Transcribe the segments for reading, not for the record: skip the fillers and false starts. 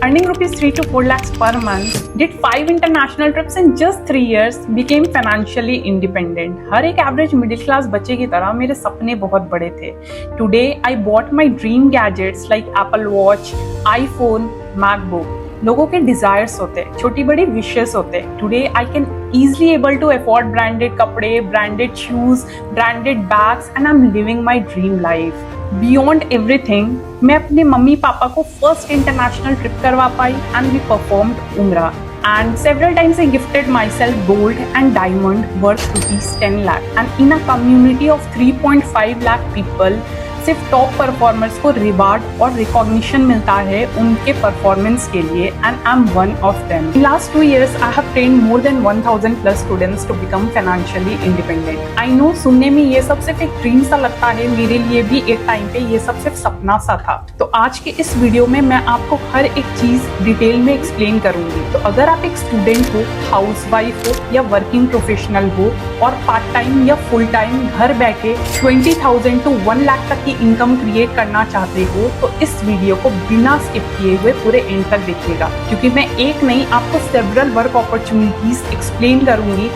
earning rupees 3 to 4 lakhs per month, did 5 international trips in just 3 years, became financially independent. हर एक average middle class बच्चे की तरह मेरे सपने बहुत बड़े थे. Today I bought my dream gadgets like Apple Watch, iPhone, MacBook. लोगों के डिजायर्स होते हैं, छोटी बड़ी विशेस होते हैं. Today I can easily able to afford branded कपड़े, branded shoes, branded bags and I'm living my dream life. Beyond everything, मैं अपने मम्मी पापा को फर्स्ट इंटरनेशनल ट्रिप करवा पाई and we performed Umrah. And several times I gifted myself gold and diamond worth rupees 10 lakh. And in a community of 3.5 lakh people, सिर्फ top performers को reward और recognition मिलता है उनके performance के लिए and I am one of them. In last 2 years I have trained more than 1000 plus students to become financially independent. I know सुनने में ये सब सिर्फ एक ड्रीम सा लगता है, मेरे लिए भी एक टाइम पे ये सब सिर्फ सपना सा था. तो आज के इस वीडियो में मैं आपको हर एक चीज डिटेल में एक्सप्लेन करूंगी. तो अगर आप एक स्टूडेंट हो, हाउस वाइफ हो या वर्किंग प्रोफेशनल हो और पार्ट टाइम या फुल टाइम घर बैठे 20,000 to 1 लाख तक की इनकम क्रिएट करना चाहते हो तो इस वीडियो को बिना स्किप किए हुए पूरे एंड तक देखिएगा, क्योंकि मैं एक नहीं आपको सेवरल वर्क अपॉर्चुनिटीज एक्सप्लेन करूंगी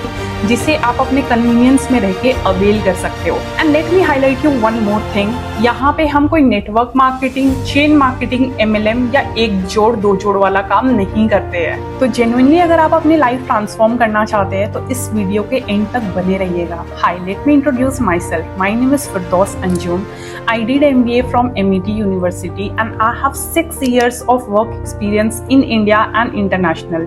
जिसे आप अपने कन्वीनियंस में रह के अवेल कर सकते हो. And let me highlight you one more thing, यहाँ पे हम कोई network marketing, chain marketing, MLM या एक जोड़ दो जोड़ वाला काम नहीं करते हैं. तो जेन्युइनली अगर आप अपनी लाइफ ट्रांसफॉर्म करना चाहते हैं तो इस वीडियो के एंड तक बने रहिएगा. Hi, let me introduce myself. My name is Firdaus Anjum. I did MBA from MET University and I have 6 years of work experience in India and international,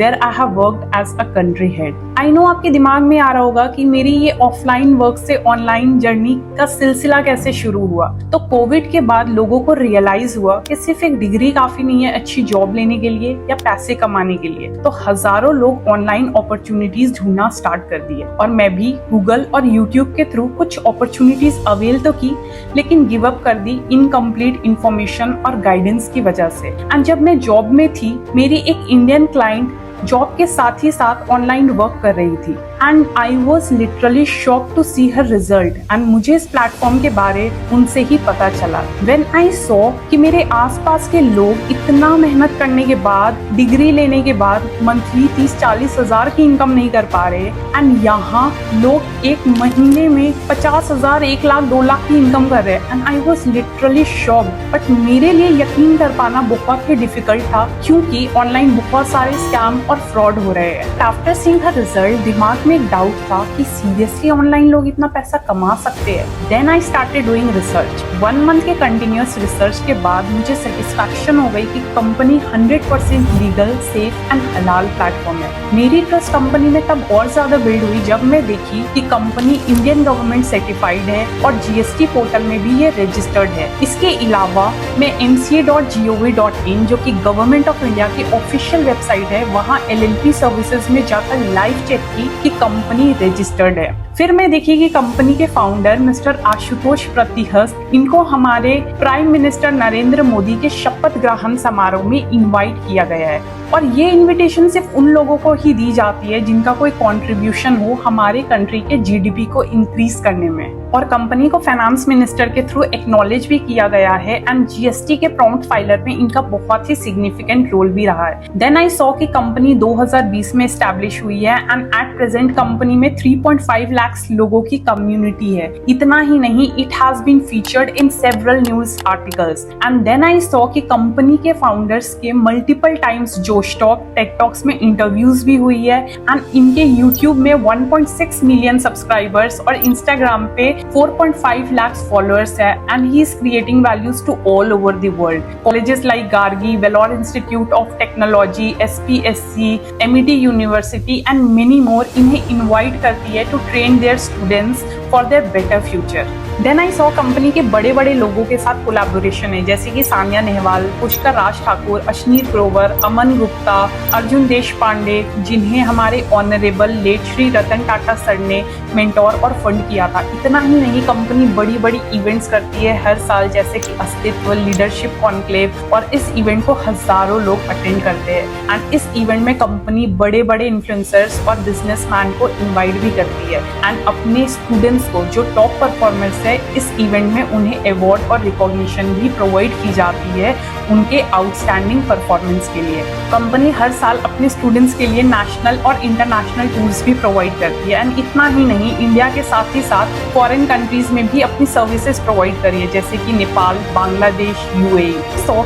where I have worked as a country head. I know आपके दिमाग में आ रहा होगा कि मेरी ये offline work से online journey का सिलसिला कैसे शुरू हुआ. तो कोविड के बाद लोगों को रियलाइज हुआ कि सिर्फ एक डिग्री काफी नहीं है अच्छी जॉब लेने के लिए या पैसे कमाने के लिए. तो हजारों लोग ऑनलाइन अपॉर्चुनिटीज ढूंढना स्टार्ट कर दिए और मैं भी गूगल और यूट्यूब के थ्रू कुछ अपॉर्चुनिटीज अवेल तो की, लेकिन गिव अप कर दी इनकम्प्लीट इंफॉर्मेशन और गाइडेंस की वजह से. एंड जब मैं जॉब में थी, मेरी एक इंडियन क्लाइंट जॉब के साथ ही साथ ऑनलाइन वर्क कर रही थी and I was literally shock to see her result. And मुझे इस प्लेटफॉर्म के बारे उनसे ही पता चला. व्हेन आई सॉ कि मेरे आसपास के लोग इतना मेहनत करने के बाद, डिग्री लेने के बाद मंथली 30-40 हजार की इनकम नहीं कर पा रहे एंड यहाँ लोग एक महीने में 50 हजार, 1 लाख, 2 लाख की इनकम कर रहे हैं. And I was literally shock. But मेरे लिए यकीन कर पाना बहुत ही डिफिकल्ट था क्योंकि ऑनलाइन बहुत सारे स्कैम और फ्रॉड हो रहे हैं. आफ्टर सीइंग हर रिजल्ट दिमाग में एक डाउट था कि सीरियसली ऑनलाइन लोग इतना पैसा कमा सकते हैं. Then I started doing research. 1 month के कंटिन्यूअस रिसर्च के बाद मुझे सेटिस्फैक्शन हो गई कि कंपनी 100% लीगल, सेफ एंड हलाल प्लेटफॉर्म है. मेरी ट्रस्ट कंपनी में तब और ज्यादा बिल्ड हुई जब मैं देखी कि कंपनी इंडियन गवर्नमेंट सर्टिफाइड है और GST पोर्टल में भी ये रजिस्टर्ड है. इसके अलावा मैं mca.gov.in जो कि गवर्नमेंट ऑफ इंडिया की ऑफिशियल वेबसाइट है, वहाँ LLP सर्विसेज में जाकर लाइव चेक की कि कंपनी रजिस्टर्ड है. फिर मैं देखी कि कंपनी के फाउंडर मिस्टर आशुतोष प्रतिहस्त, इनको हमारे प्राइम मिनिस्टर नरेंद्र मोदी के शपथ ग्रहण समारोह में इनवाइट किया गया है और ये इनविटेशन सिर्फ उन लोगों को ही दी जाती है जिनका कोई कंट्रीब्यूशन हो हमारे कंट्री के GDP को इंक्रीज करने में. और कंपनी को फाइनेंस मिनिस्टर के थ्रू एक्नॉलेज भी किया गया है एंड GST के प्रॉम्प्ट फाइलर में इनका बहुत ही सिग्निफिकेंट रोल भी रहा है. देन आई सॉ कि कंपनी 2020 में एस्टैब्लिश हुई है एंड एट प्रेजेंट कंपनी में 3.5 लाख लोगों की कम्युनिटी है. इतना ही नहीं, it has been featured in several news articles. And then I saw कि कंपनी के फाउंडर्स के multiple times Josh talk, tech talks में इंटरव्यूज भी हुई है एंड इनके यूट्यूब में 1.6 मिलियन सब्सक्राइबर्स और इंस्टाग्राम पे 4.5 लाख फॉलोअर्स है and he is creating values to all over the world. Colleges like Gargi, Vellore institute of technology, SPSC, MET university and many more इन्हें इन्वाइट करती है to train their students for their better future. Then I saw company के बड़े बड़े लोगों के साथ collaboration है, जैसे कि सानिया नेहवाल, पुष्कर राज ठाकुर, अश्नीर ग्रोवर, अमन गुप्ता, अर्जुन देश पांडे, जिन्हें हमारे honourable late Shri Ratan Tata sir ने मेंटोर और फंड किया था. इतना ही नहीं, कंपनी बड़ी बड़ी इवेंट्स करती है हर साल, जैसे कि अस्तित्व, लीडरशिप कॉन्क्लेव, और इस इवेंट को हजारों लोग अटेंड करते हैं. एंड इस इवेंट में कंपनी बड़े बड़े इन्फ्लुएंसर्स और बिजनेसमैन को इन्वाइट भी करती है एंड अपने स्टूडेंट्स को जो टॉप परफॉर्मर्स है इस इवेंट में उन्हें अवार्ड और रिकॉग्निशन भी प्रोवाइड की जाती है उनके आउटस्टैंडिंग परफॉर्मेंस के लिए। कंपनी हर साल अपने स्टूडेंट्स के लिए नेशनल और इंटरनेशनल टूर्स भी प्रोवाइड करती है एंड इतना ही नहीं, इंडिया के साथ ही साथ फॉरेन कंट्रीज में भी अपनी सर्विसेज प्रोवाइड करी है, जैसे कि नेपाल, बांग्लादेश, यूएई।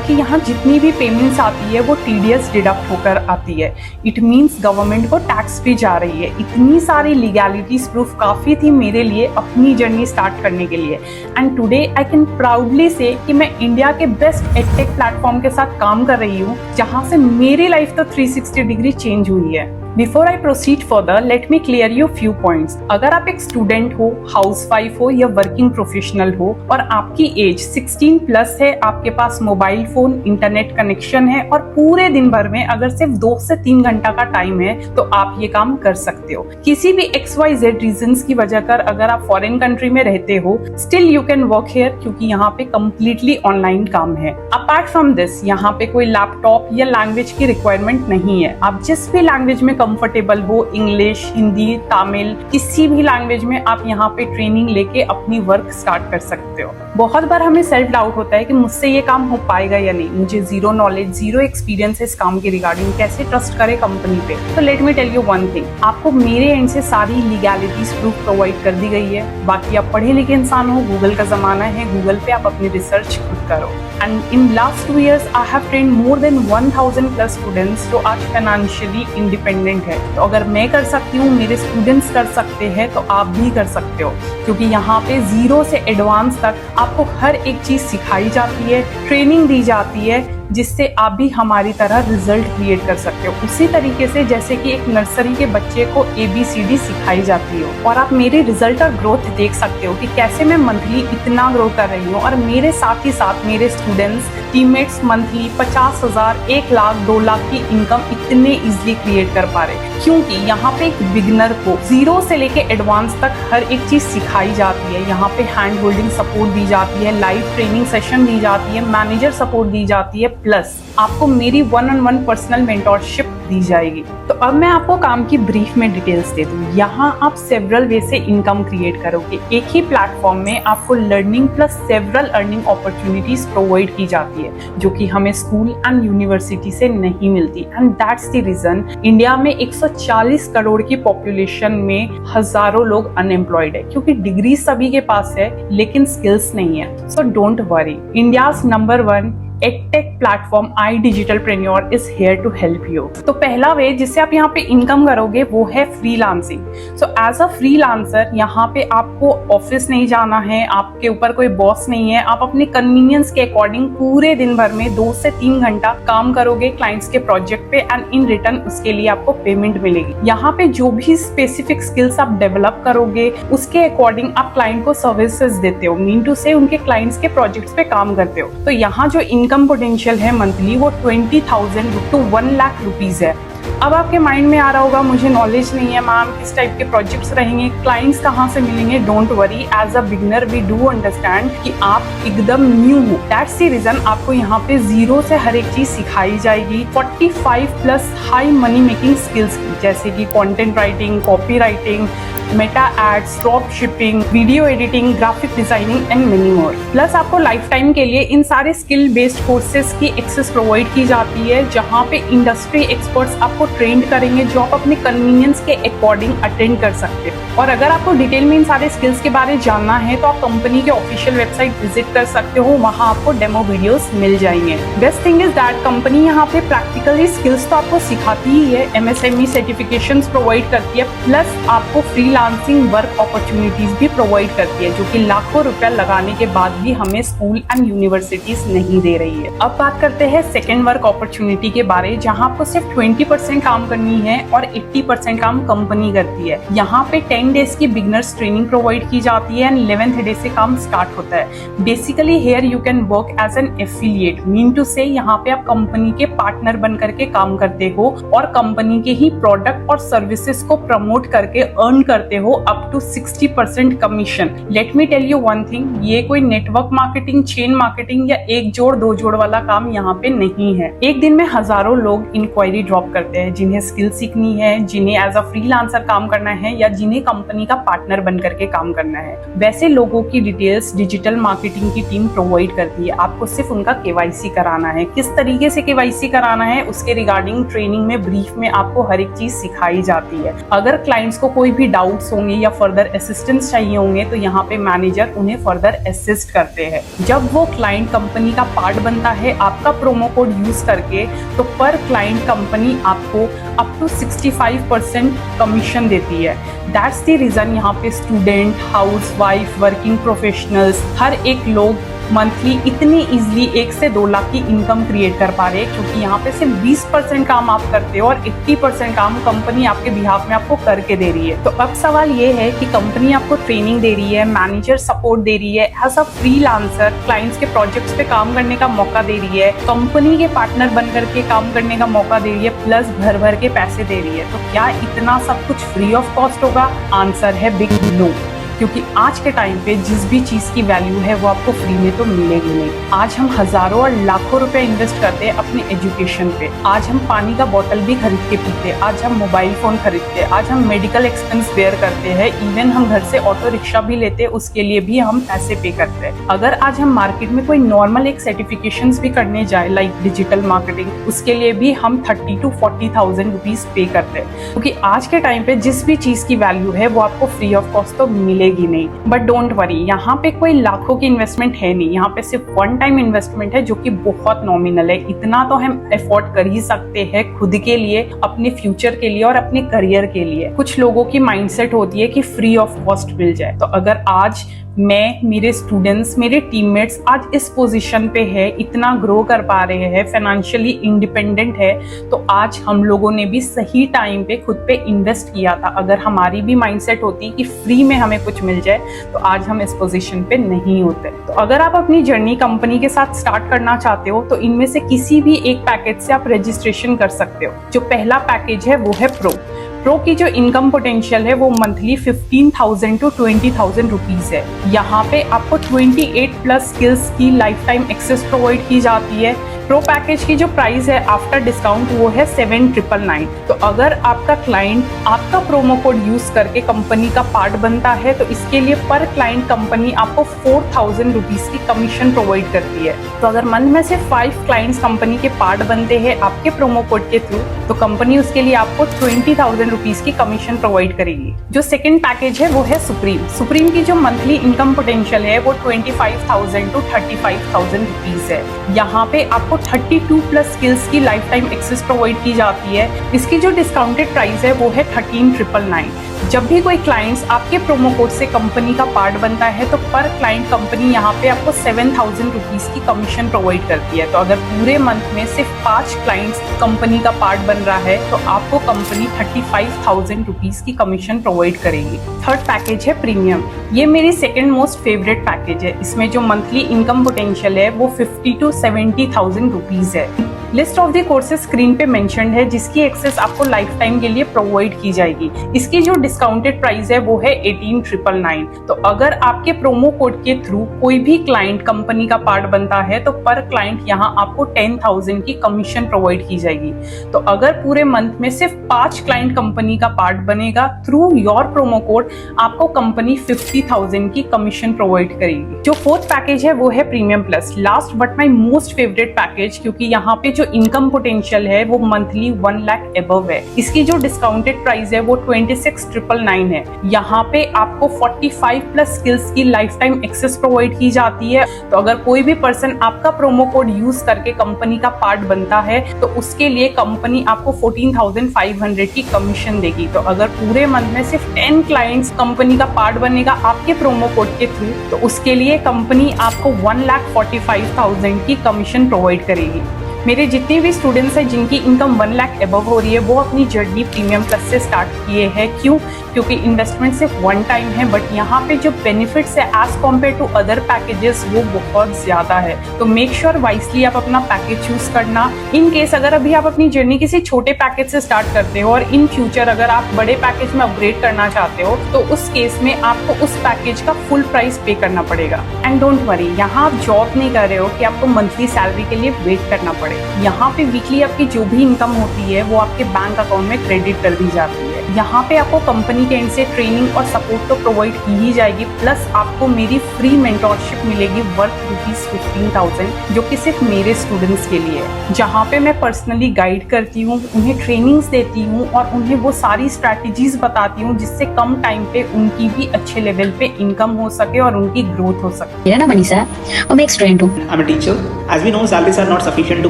की यहाँ जितनी भी पेमेंट्स आती है वो टीडीएस डिडक्ट होकर आती है। इट मीन्स गवर्नमेंट को टैक्स भी जा रही है। इतनी सारी लीगैलिटीज प्रूफ काफी थी मेरे लिए अपनी जर्नी स्टार्ट करने के लिए। And today I can proudly से कि मैं इंडिया के बेस्ट एडटेक प्लेटफॉर्म के साथ काम कर रही हूँ, जहाँ से मेरी लाइफ तो 360 डिग्री चेंज हुई है। Before I proceed further, let me clear you few points. अगर आप एक स्टूडेंट हो, हाउसवाइफ हो या वर्किंग प्रोफेशनल हो और आपकी एज 16 प्लस है, आपके पास मोबाइल फोन, इंटरनेट कनेक्शन है और पूरे दिन भर में अगर सिर्फ 2 से 3 घंटा का टाइम है, तो आप ये काम कर सकते हो। किसी भी XYZ रीजंस की वजह कर अगर आप फॉरेन कंट्री में रहते हो, still you can work here, क्योंकि यहाँ पे कम्प्लीटली ऑनलाइन काम है। अपार्ट फ्रॉम दिस, यहाँ पे कोई लैपटॉप या लैंग्वेज की रिक्वायरमेंट नहीं है। आप जिस भी लैंग्वेज में कंफर्टेबल हो, इंग्लिश, हिंदी, तमिल, किसी भी लैंग्वेज में आप यहाँ पे ट्रेनिंग लेके अपनी वर्क स्टार्ट कर सकते हो। बहुत बार हमें सेल्फ डाउट होता है कि मुझसे ये काम हो पाएगा या नहीं, मुझे जीरो नॉलेज, जीरो एक्सपीरियंस है इस काम के रिगार्डिंग, कैसे ट्रस्ट करे कंपनी पे। तो let me tell you one thing, आपको मेरे एंड से सारी लीगैलिटीज प्रूफ प्रोवाइड कर दी गई है। बाकी आप पढ़े लिखे इंसान हो, गूगल का जमाना है, गूगल पे आप अपनी रिसर्च खुद करो। And in last 2 years, I have trained more than 1000 plus students जो आज financially independent है। तो अगर मैं कर सकती हूँ, मेरे स्टूडेंट्स कर सकते हैं, तो आप भी कर सकते हो, क्योंकि यहाँ पे जीरो से एडवांस तक आपको हर एक चीज सिखाई जाती है, ट्रेनिंग दी जाती है, जिससे आप भी हमारी तरह रिजल्ट क्रिएट कर सकते हो। उसी तरीके से जैसे कि एक नर्सरी के बच्चे को ABCD सिखाई जाती हो, और आप मेरे रिजल्ट और ग्रोथ देख सकते हो कि कैसे मैं मंथली इतना ग्रो कर रही हूँ। और मेरे साथ ही साथ मेरे students, teammates monthly 50,000, 1 lakh, 2 lakh की इनकम इतने इजिली क्रिएट कर पा रहे, क्योंकि यहाँ पे एक बिगिनर को जीरो से लेके एडवांस तक हर एक चीज सिखाई जाती है। यहाँ पे हैंड होल्डिंग सपोर्ट दी जाती है, लाइव ट्रेनिंग सेशन दी जाती है, मैनेजर सपोर्ट दी जाती है, प्लस आपको मेरी 1-on-1 पर्सनल मेंटोरशिप दी जाएगी। तो अब मैं आपको काम की ब्रीफ में डिटेल्स दे दूं। यहाँ आप सेवरल वे से इनकम क्रिएट करोगे। एक ही प्लेटफॉर्म में आपको learning plus several earning opportunities provide की जाती है, जो कि हमें स्कूल एंड यूनिवर्सिटी से नहीं मिलती। And that's the reason India में 140 करोड़ की पॉपुलेशन में हजारों लोग अनएम्प्लॉयड है, क्योंकि डिग्री सभी के पास है लेकिन स्किल्स नहीं है। So don't worry, India's number 1 edtech platform iDigitalpreneur is here to help you. तो पहला वे जिससे आप यहाँ पे इनकम करोगे वो है freelancing. So as a freelancer यहाँ पे आपको ऑफिस नहीं जाना है, आपके ऊपर कोई बॉस नहीं है, आप अपने कन्वीनियंस के अकॉर्डिंग पूरे दिन भर में 2 से 3 घंटा काम करोगे क्लाइंट्स के प्रोजेक्ट पे, एंड इन रिटर्न उसके लिए आपको पेमेंट मिलेगी। यहाँ पे जो भी स्पेसिफिक स्किल्स आप डेवलप करोगे उसके अकॉर्डिंग आप क्लाइंट को सर्विसेज देते हो, मीन टू से उनके क्लाइंट्स के प्रोजेक्ट्स पे काम करते हो। तो यहाँ जो इनकम पोटेंशियल है मंथली वो 20,000 to 1 लाख रुपीज है। अब आपके माइंड में आ रहा होगा मुझे नॉलेज नहीं है मैम, किस टाइप के प्रोजेक्ट्स रहेंगे, क्लाइंट्स कहाँ से मिलेंगे। Don't worry, as a beginner we do understand कि आप एकदम न्यू हो। दैट्स द रीजन आपको यहाँ पे जीरो से हर एक चीज सिखाई जाएगी। 45 plus high money making skills की, जैसे कि content writing, copy writing, meta ads, drop shipping, video editing, graphic designing and many more. Plus आपको लाइफ टाइम के लिए इन सारे स्किल बेस्ड कोर्सेज की एक्सेस प्रोवाइड की जाती है, जहाँ पे इंडस्ट्री एक्सपर्ट्स आपको ट्रेंड करेंगे, जो आप अपने कन्वीनियंस के अकॉर्डिंग अटेंड कर सकते हो। और अगर आपको डिटेल में इन सारे स्किल्स के बारे में जानना है तो आप कंपनी के ऑफिशियल वेबसाइट विजिट कर सकते हो, वहाँ आपको डेमो वीडियोस मिल जाएंगे। Best thing is that company यहाँ पे प्रैक्टिकली स्किल्स तो आपको सिखाती ही है, MSME सर्टिफिकेशंस प्रोवाइड करती है, प्लस आपको फ्रीलांसिंग वर्क अपॉर्चुनिटीज भी प्रोवाइड करती है, जो कि लाखों रुपया लगाने के बाद भी हमें स्कूल एंड यूनिवर्सिटीज नहीं दे रही है। अब बात करते हैं सेकेंड वर्क अपॉर्चुनिटी के बारे, जहाँ आपको सिर्फ 20% काम करनी है और 80% काम कंपनी करती है। यहाँ पे 10 डेज की बिगनर्स ट्रेनिंग प्रोवाइड की जाती है एंड 11th डे से काम स्टार्ट होता है। Basically here you can work as an affiliate, mean to say यहाँ पे आप कंपनी के पार्टनर बन करके काम करते हो और कंपनी के ही प्रोडक्ट और सर्विसेज को प्रमोट करके अर्न करते हो up to 60% commission. Let me tell you one thing, ये कोई नेटवर्क मार्केटिंग, चेन मार्केटिंग या एक जोड़ दो जोड़ वाला काम यहाँ पे नहीं है। एक दिन में हजारों लोग इंक्वायरी ड्रॉप करते हैं, जिन्हें स्किल सीखनी है, जिन्हें एज अ फ्रीलांसर काम करना है या जिन्हें कंपनी का पार्टनर बन करके काम करना है। वैसे लोगों की डिटेल्स डिजिटल मार्केटिंग की टीम प्रोवाइड करती है, आपको सिर्फ उनका केवाईसी कराना है। किस तरीके से केवाईसी कराना है उसके रिगार्डिंग ट्रेनिंग में, ब्रीफ में आपको हर एक चीज सिखाई जाती है। अगर क्लाइंट्स को कोई भी डाउट्स होंगे या फर्दर असिस्टेंस चाहिए होंगे तो यहाँ पे मैनेजर उन्हें फर्दर असिस्ट करते हैं। जब वो क्लाइंट कंपनी का पार्ट बनता है आपका प्रोमो कोड यूज करके, तो पर क्लाइंट कंपनी आपको अप टू 65% कमीशन देती है। दैट्स द रीजन यहाँ पे student, housewife, working professionals, हर एक लोग मंथली इतनी इजीली 1 से 2 लाख की इनकम क्रिएट कर पा रहे हैं, क्योंकि यहाँ पे सिर्फ 20% काम आप करते हो और 80% काम कंपनी आपके बिहाफ में आपको करके दे रही है। तो अब सवाल ये है कि कंपनी आपको ट्रेनिंग दे रही है, मैनेजर सपोर्ट दे रही है, एज अ फ्रीलांसर क्लाइंट्स के प्रोजेक्ट्स पे काम करने का मौका दे रही है, कंपनी के पार्टनर बन करके काम करने का मौका दे रही है, प्लस भर भर के पैसे दे रही है। तो क्या इतना सब कुछ फ्री ऑफ कॉस्ट होगा? आंसर है बिग नो। क्योंकि आज के टाइम पे जिस भी चीज़ की वैल्यू है वो आपको फ्री में तो मिलेगी नहीं। आज हम हजारों और लाखों रुपए इन्वेस्ट करते हैं अपने एजुकेशन पे। आज हम पानी का बोतल भी खरीद के पीते हैं, आज हम मोबाइल फोन खरीदते हैं, आज हम मेडिकल एक्सपेंस बेयर करते हैं, इवन हम घर से ऑटो रिक्शा भी लेते हैं, उसके लिए भी हम पैसे पे करते हैं। अगर आज हम मार्केट में कोई नॉर्मल एक सर्टिफिकेशंस भी करने जाए लाइक डिजिटल मार्केटिंग, उसके लिए भी हम 30,000 to 40,000 रुपीज पे करते हैं। क्योंकि आज के टाइम पे जिस भी चीज की वैल्यू है वो आपको फ्री ऑफ कॉस्ट तो मिलेगी नहीं। बट डोंट वरी, यहाँ पे कोई लाखों की इन्वेस्टमेंट है नहीं, यहाँ पे सिर्फ वन टाइम इन्वेस्टमेंट है जो कि बहुत नॉमिनल है। इतना तो हम अफोर्ड कर ही सकते हैं खुद के लिए, अपने फ्यूचर के लिए और अपने करियर के लिए। कुछ लोगों की माइंडसेट होती है कि फ्री ऑफ कॉस्ट मिल जाए। तो अगर आज मैं, मेरे स्टूडेंट्स, मेरे टीममेट्स आज इस पोजीशन पे है, इतना ग्रो कर पा रहे हैं, फाइनेंशियली इंडिपेंडेंट है, तो आज हम लोगों ने भी सही टाइम पे खुद पे इन्वेस्ट किया था। अगर हमारी भी माइंडसेट होती कि फ्री में हमें कुछ मिल जाए तो आज हम इस पोजीशन पे नहीं होते। तो अगर आप अपनी जर्नी कंपनी के साथ स्टार्ट करना चाहते हो तो इनमें से किसी भी एक पैकेज से आप रजिस्ट्रेशन कर सकते हो। जो पहला पैकेज है वो है प्रो की जो इनकम पोटेंशियल है वो मंथली 15,000 to 20,000 रुपीज है। यहाँ पे आपको 28 प्लस स्किल्स की लाइफ टाइम एक्सेस प्रोवाइड की जाती है। प्रो पैकेज की जो प्राइस है आफ्टर डिस्काउंट वो है 7,999। तो अगर आपका क्लाइंट आपका प्रोमो कोड यूज करके कंपनी का पार्ट बनता है तो इसके लिए पर क्लाइंट कंपनी आपको 4,000 रुपीज की कमीशन प्रोवाइड करती है। तो अगर मंथ में से 5 क्लाइंट्स कंपनी के पार्ट बनते हैं आपके प्रोमो कोड के थ्रू, तो कंपनी उसके लिए आपको 20,000 रुपीज की कमीशन प्रोवाइड करेगी। जो सेकंड पैकेज है वो है सुप्रीम की जो मंथली इनकम पोटेंशियल है वो 25,000 to 35,000 रुपीज है। यहाँ पे आपको 32 प्लस स्किल्स की लाइफ टाइम एक्सेस प्रोवाइड की जाती है। इसकी जो डिस्काउंटेड प्राइस है वो है 13,999। जब भी कोई क्लाइंट्स आपके प्रोमो कोड से कंपनी का पार्ट बनता है तो पर क्लाइंट कंपनी यहाँ पे आपको 7,000 रुपीज की कमीशन प्रोवाइड करती है। तो अगर पूरे मंथ में सिर्फ 5 क्लाइंट्स कंपनी का पार्ट बन रहा है तो आपको कंपनी 35,000 रुपीज की कमीशन प्रोवाइड करेगी। थर्ड पैकेज है प्रीमियम। ये मेरी सेकंड मोस्ट फेवरेट पैकेज है। इसमें जो मंथली इनकम पोटेंशियल है वो 50,000 to 70,000 रुपीज है। List of the courses screen पे मेंशन्ड है जिसकी एक्सेस आपको लाइफ टाइम के लिए प्रोवाइड की जाएगी। इसकी जो डिस्काउंटेड प्राइस है वो है 18,999। तो अगर आपके प्रोमो कोड के थ्रू कोई भी क्लाइंट कंपनी का पार्ट बनता है तो पर क्लाइंट यहाँ आपको 10,000 की कमीशन प्रोवाइड की जाएगी। तो अगर पूरे मंथ में सिर्फ 5 क्लाइंट कंपनी का पार्ट बनेगा थ्रू योर प्रोमो कोड, आपको कंपनी 50,000 की कमीशन प्रोवाइड करेगी। जो फोर्थ पैकेज है वो है premium plus, last but my most favourite package, क्योंकि यहाँ पे जो इनकम पोटेंशियल है वो मंथली 1 लाख अबव है। इसकी जो डिस्काउंटेड प्राइस है वो 26,999 है। यहाँ पे आपको 45 प्लस स्किल्स की लाइफ टाइम एक्सेस प्रोवाइड की जाती है। तो अगर कोई भी पर्सन आपका प्रोमो कोड यूज करके कंपनी का पार्ट बनता है तो उसके लिए कंपनी आपको 14,500 की कमीशन देगी। तो अगर पूरे मंथ में सिर्फ 10 क्लाइंट्स कंपनी का पार्ट बनेगा आपके प्रोमो कोड के थ्रू, तो उसके लिए कंपनी आपको 1,45,000 की कमीशन प्रोवाइड करेगी। मेरे जितने भी स्टूडेंट्स हैं जिनकी इनकम 1 लाख अबव हो रही है वो अपनी जर्नी प्रीमियम प्लस से स्टार्ट किए हैं। क्यों? क्योंकि इन्वेस्टमेंट सिर्फ वन टाइम है, बट यहाँ पे जो बेनिफिट्स है as compare to other packages वो बहुत ज्यादा है। तो मेक श्योर वाइसली आप अपना पैकेज चूज करना। इन केस अगर अभी आप अपनी जर्नी किसी छोटे पैकेज से स्टार्ट करते हो और इन फ्यूचर अगर आप बड़े पैकेज में अपग्रेड करना चाहते हो तो उस केस में आपको उस पैकेज का फुल प्राइस पे करना पड़ेगा। एंड डोंट वरी, यहाँ आप जॉब नहीं कर रहे हो कि आपको मंथली सैलरी के लिए वेट करना पड़े। यहाँ पे वीकली आपकी जो भी इनकम होती है वो आपके बैंक अकाउंट में क्रेडिट कर दी जाती है। यहाँ पे आपको कंपनी के एंड से ट्रेनिंग और सपोर्ट तो प्रोवाइड की ही जाएगी, प्लस आपको मेरी फ्री मेंटोरशिप मिलेगी वर्थ ₹15,000 जो कि सिर्फ मेरे स्टूडेंट्स के लिए है, जहाँ पे मैं पर्सनली गाइड करती हूँ, उन्हें ट्रेनिंग्स देती हूँ और उन्हें वो सारी स्ट्रैटेजीज बताती हूँ जिससे कम टाइम पे उनकी भी अच्छे लेवल पे इनकम हो सके और उनकी ग्रोथ हो सके। मेरा नाम अनीसा है और मैं एक स्टूडेंट हूँ। I'm a teacher. As we know, salaries are not sufficient to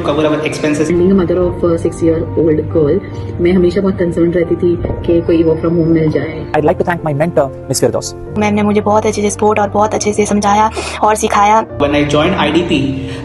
cover our expenses. Being a mother of a 6-year-old girl, मैं हमेशा बहुत कंसर्न रहती थी कि कोई वर्क फ्रॉम होम मिल जाए। I'd like to thank my mentor, Ms. Firdaus. Ma'am ने मुझे बहुत अच्छे से सपोर्ट और बहुत अच्छे से समझाया और सिखाया। When I joined IDP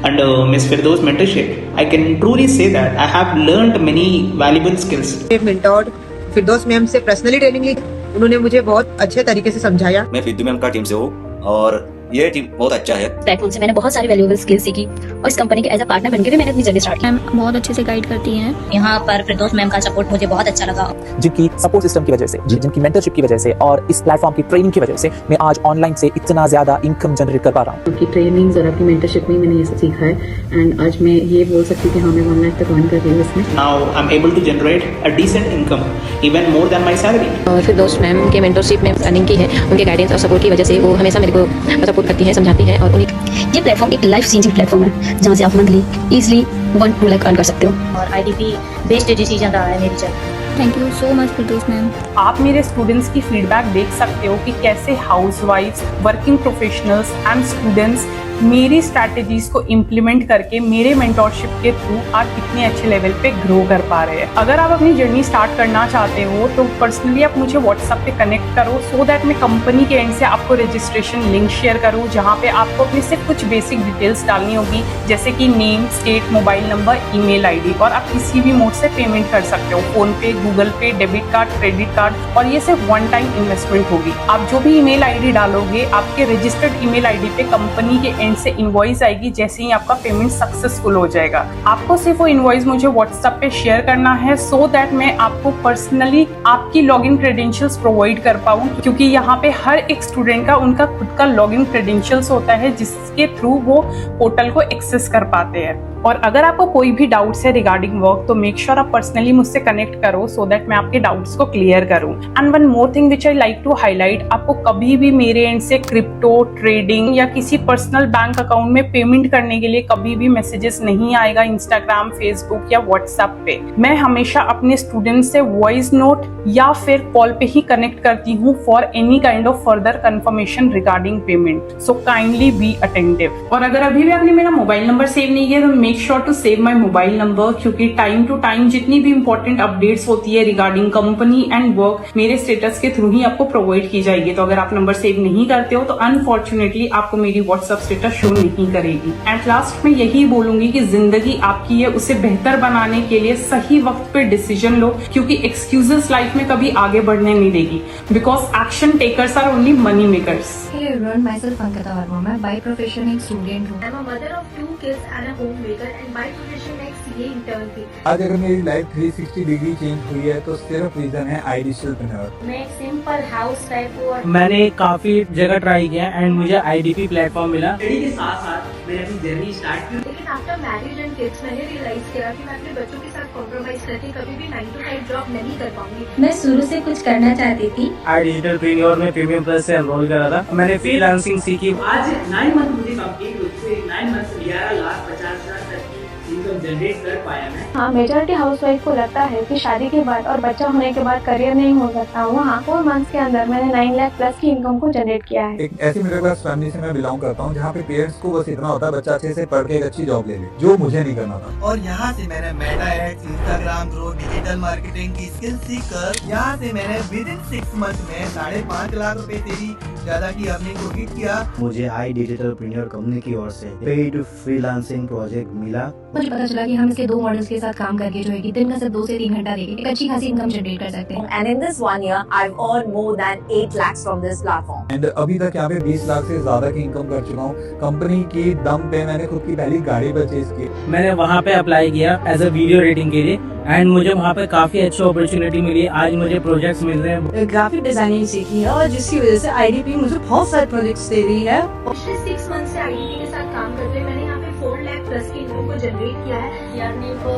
under Ms. Firdaus mentorship, I can truly say that I have learned many valuable skills. Mentor Firdaus ma'am से पर्सनली ट्रेनिंग ली, उन्होंने मुझे बहुत अच्छे तरीके से समझाया। मैं फिद्दू मैम का टीम से हूँ और ये टीम बहुत अच्छा है। प्लेटफॉर्म से मैंने बहुत सारी वैल्यूएबल स्किल्स सीखी और इस कंपनी के एज अ पार्टनर बनकर भी मैंने अपनी जर्नी स्टार्ट की। मैम बहुत अच्छे से गाइड करती हैं। यहाँ पर फिरदौस मैम का सपोर्ट मुझे बहुत अच्छा लगा, जिनकी सपोर्ट सिस्टम की वजह से, जिनकी मेंटरशिप की वजह से और इस प्लेटफॉर्म की ट्रेनिंग की वजह से मैं आज ऑनलाइन से इतना ज्यादा इनकम जनरेट कर पा रहा हूँ। आपकी ट्रेनिंग्स और आपकी मेंटरशिप में मैंने ये सब सीखा है एंड आज मैं ये बोल सकती हूँ कि हाँ मैं 1 लाख तक अर्न कर रही हूँ इसमें। Now I'm able to generate a decent income, even more than my salary. और फिरदौस मैम के मेंटरशिप में अर्निंग की है, उनके गाइडेंस और सपोर्ट की वजह से वो हमेशा मेरे को सपोर्ट करती है, समझाती है। और ये प्लेटफॉर्म एक लाइफ चेंजिंग प्लेटफॉर्म है जहाँ से आप मंथली इजीली 1-2 लाख अर्न कर सकते हो। और IDP बेस्ट डिसीजन रहा है मेरी journey. Thank you so much Firdaus ma'am. आप मेरे स्टूडेंट्स की फीडबैक देख सकते हो कि कैसे हाउसवाइफ्स, वर्किंग प्रोफेशनल्स एंड स्टूडेंट्स मेरी स्ट्रैटेजीज को इम्प्लीमेंट करके मेरे मेंटोरशिप के थ्रू आज कितने अच्छे लेवल पे ग्रो कर पा रहे हैं। अगर आप अपनी जर्नी स्टार्ट करना चाहते हो तो पर्सनली आप मुझे व्हाट्सएप पे कनेक्ट करो सो दैट मैं कंपनी के एंड से आपको रजिस्ट्रेशन लिंक शेयर करूँ, जहाँ पे आपको अपने से कुछ बेसिक डिटेल्स डालनी होगी जैसे कि name, state, mobile number, email ID, और आप किसी भी मोड से पेमेंट कर सकते हो, फोन पे, गूगल पे, डेबिट कार्ड, क्रेडिट कार्ड, और ये सिर्फ 1 टाइम इन्वेस्टमेंट होगी। आप जो भी ईमेल आईडी डालोगे आपके रजिस्टर्ड ईमेल आईडी पे कंपनी के एंड से इनवॉइस आएगी जैसे ही आपका पेमेंट सक्सेसफुल हो जाएगा। आपको सिर्फ वो इनवॉइस मुझे व्हाट्सएप पे शेयर करना है सो दैट मैं आपको पर्सनली आपकी लॉगिन क्रेडेंशियल्स प्रोवाइड कर पाऊँ, क्योंकि यहाँ पे हर एक स्टूडेंट का उनका खुद का लॉगिन क्रेडेंशियल्स होता है जिसके थ्रू वो पोर्टल को एक्सेस कर पाते हैं। और अगर आपको कोई भी डाउट्स है रिगार्डिंग वर्क तो मेक श्योर आप पर्सनली मुझसे कनेक्ट करो सो दैट मैं आपके डाउट्स को क्लियर करूं। And one more thing which I like to highlight, आपको कभी भी मेरे एंड से क्रिप्टो ट्रेडिंग या किसी पर्सनल बैंक अकाउंट में पेमेंट करने के लिए कभी भी मैसेजेस नहीं आएगा इंस्टाग्राम, फेसबुक या व्हाट्सएप पे। मैं हमेशा अपने स्टूडेंट से वॉइस नोट या फिर कॉल पे ही कनेक्ट करती हूँ for any kind of further confirmation regarding payment, so kindly be attentive. और अगर अभी भी आपने मेरा मोबाइल नंबर सेव नहीं किया तो make sure to save my mobile number, क्योंकि टाइम टू टाइम जितनी भी इंपॉर्टेंट अपडेट्स होती है रिगार्डिंग कंपनी एंड वर्क मेरे स्टेटस के थ्रू ही आपको प्रोवाइड की जाएगी। तो अगर आप नंबर सेव नहीं करते हो तो अनफॉर्चुनेटली आपको मेरी व्हाट्सएप स्टेटस शो नहीं करेगी। एंड लास्ट में यही बोलूंगी कि जिंदगी आपकी है, उसे बेहतर बनाने के लिए सही वक्त पे डिसीजन लो, क्योंकि एक्सक्यूजेस लाइफ में कभी आगे बढ़ने नहीं देगी, because action takers are only money makers. Hey everyone, myself Ankita Verma. मैं by profession एक स्टूडेंट हूँ। I'm a mother of 2 kids and a homemaker and by profession एक CA intern थी। आज अगर मेरी लाइफ 360 डिग्री चेंज हुई है तो सिर्फ रीजन है iDigitalpreneur। मैं एक सिंपल हाउस टाइप हूँ और मैंने काफी जगह ट्राई किया एंड मुझे IDP प्लेटफॉर्म मिला। स्टडी के साथ साथ मैंने अपनी जर्नी स्टार्ट की। लेकिन आफ्टर मैरिज एंड किड्स मैंने रियलाइज किया कि मैं अपने बच्चों के साथ कॉम्प्रोमाइज करके कभी भी 9 to 5 जॉब नहीं कर पाऊंगी। मैं शुरू से कुछ करना चाहती थी। iDigitalpreneur में प्रीमियम प्लस से एनरोल करा था। मैंने फ्रीलांसिंग सीखी। आज 9 मंथ मुझे कंप्लीट हुए, 9 मंथ 11,50,000 तक की इनकम जनरेट कर पाया मैं। हाँ, मेजॉरिटी हाउसवाइफ को लगता है कि शादी के बाद और बच्चा होने के बाद करियर नहीं हो सकता। वहाँ 4 मंथ्स के अंदर मैंने 9 लाख प्लस की इनकम को जनरेट किया है। एक ऐसी मिडिल क्लास फैमिली से मैं बिलोंग करता हूँ जहाँ पे पेरेंट्स को बस इतना होता है बच्चा अच्छे से पढ़ के एक अच्छी जॉब ले ले, जो मुझे नहीं करना था। और यहाँ से मैंने meta ads, Instagram grow, digital marketing की स्किल सीखकर यहाँ से मैंने विद इन 6 मंथ में 5.5 लाख रुपए तेरी ज्यादा की अर्निंग को हिट किया। मुझे iDigitalpreneur कंपनी की ओर से पेड फ्रीलांसिंग प्रोजेक्ट मिला। मुझे पता चला कि हम इसके 2 मॉडल्स के साथ काम करके जो है कि दिन का सिर्फ 2 से 3 घंटा देके एक अच्छी खासी इनकम जनरेट कर सकते हैं। And in this 1 year, I've earned more than 8 lakhs from this platform. And अभी तक यहाँ पे 20 लाख से ज्यादा की इनकम कर चुका हूँ। कंपनी की दम पे मैंने खुद की पहली गाड़ी परचेज की। मैंने वहाँ पे अप्लाई किया एज अ वीडियो एडिटिंग के लिए एंड मुझे वहाँ पे काफी अच्छी अपॉर्चुनिटी मिली। आज मुझे प्रोजेक्ट्स मिल रहे हैं। ग्राफिक डिजाइनिंग सीखी है और जिसकी वजह से IDP मुझे बहुत सारे प्रोजेक्ट्स दे रही है। पिछले 6 मंथ से IDP के साथ काम करते हुए मैंने यहाँ पे 4 लाख प्लस की इनकम को जनरेट किया है। जर्नी को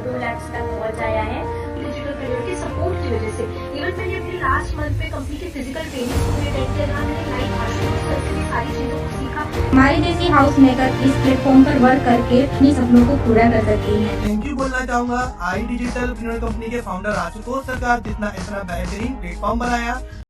2 लाख तक पहुँचाया है। डिजिटल एंटरप्रेन्योर के सपोर्ट की वजह से। इवन मैंने अपने लास्ट मंथ में कंपनी के फिजिकल ट्रेनिंग को भी अटेंड किया, जहाँ मैंने लाइव भाषण से सारी चीजों को सीखा। हमारे जैसी हाउस मेकर इस प्लेटफॉर्म पर वर्क करके अपनी सपनों को पूरा कर सकती है। थैंक यू बोलना चाहूंगा आई डिजिटल कंपनी के फाउंडर आशुतोष सर का, जितना इतना बेहतरीन प्लेटफॉर्म बनाया।